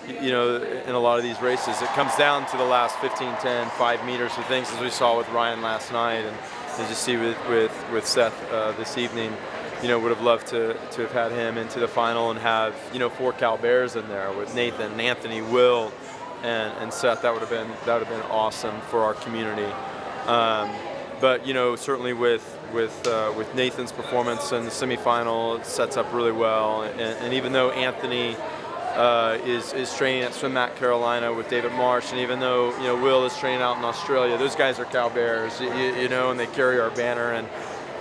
in a lot of these races, it comes down to the last 15, 10, 5 meters of things, as we saw with Ryan last night, and as you see with Seth this evening. Would have loved to have had him into the final and have 4 Cal Bears in there with Nathan, and Anthony, Will, and Seth. That would have been awesome for our community. But certainly with Nathan's performance in the semifinal, it sets up really well. And even though Anthony is training at Swim Mat Carolina with David Marsh, and even though Will is training out in Australia, those guys are Cal Bears, and they carry our banner, and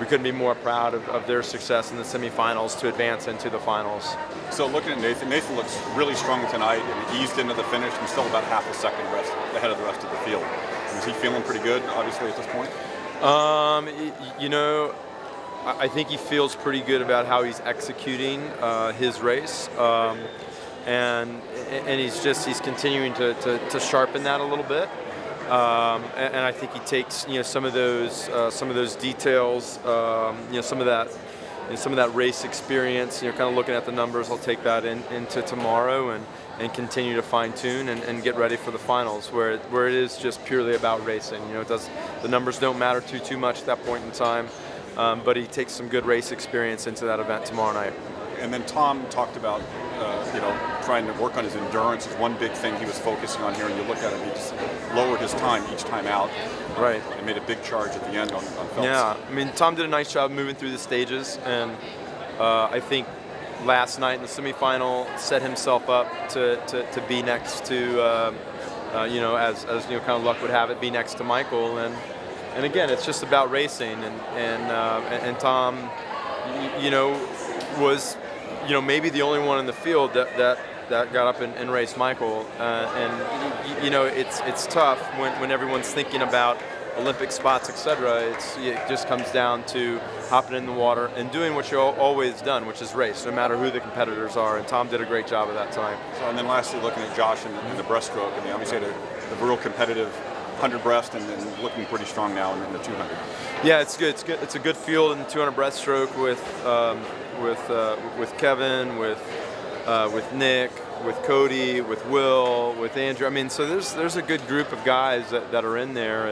we couldn't be more proud of their success in the semifinals to advance into the finals. So looking at Nathan looks really strong tonight and eased into the finish and still about half a second ahead of the rest of the field. Is he feeling pretty good, obviously, at this point? I think he feels pretty good about how he's executing his race. And he's continuing to sharpen that a little bit. And I think he takes some of those details, some of that race experience, kind of looking at the numbers. I'll take that into tomorrow and continue to fine tune and get ready for the finals, where it is just purely about racing. The numbers don't matter too much at that point in time, but he takes some good race experience into that event tomorrow night. And then Tom talked about trying to work on his endurance is one big thing he was focusing on here. And you look at him, he just lowered his time each time out. Right. And made a big charge at the end on Phelps. Yeah, Tom did a nice job moving through the stages, and I think last night in the semifinal set himself up to be next to, as kind of luck would have it, be next to Michael. And again, it's just about racing, and Tom, was maybe the only one in the field that got up and raced Michael, it's tough when everyone's thinking about Olympic spots, etc. It just comes down to hopping in the water and doing what you've always done, which is race, no matter who the competitors are. And Tom did a great job of that time. So, and then lastly, looking at Josh in the breaststroke, obviously had a real competitive 100 breast and looking pretty strong now in the 200. Yeah, it's good. It's a good field in the 200 breaststroke with Kevin, with Nick, with Cody, with Will, with Andrew. So there's a good group of guys that are in there,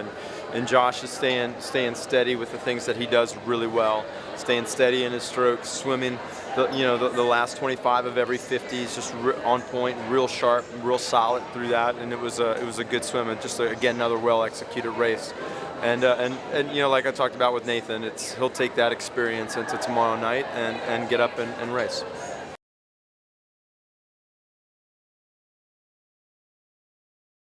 and Josh is staying steady with the things that he does really well, staying steady in his strokes, swimming the last 25 of every 50 is just on point, real sharp, real solid through that, and it was a good swim, and just again another well executed race. And like I talked about with Nathan, he'll take that experience into tomorrow night and get up and race.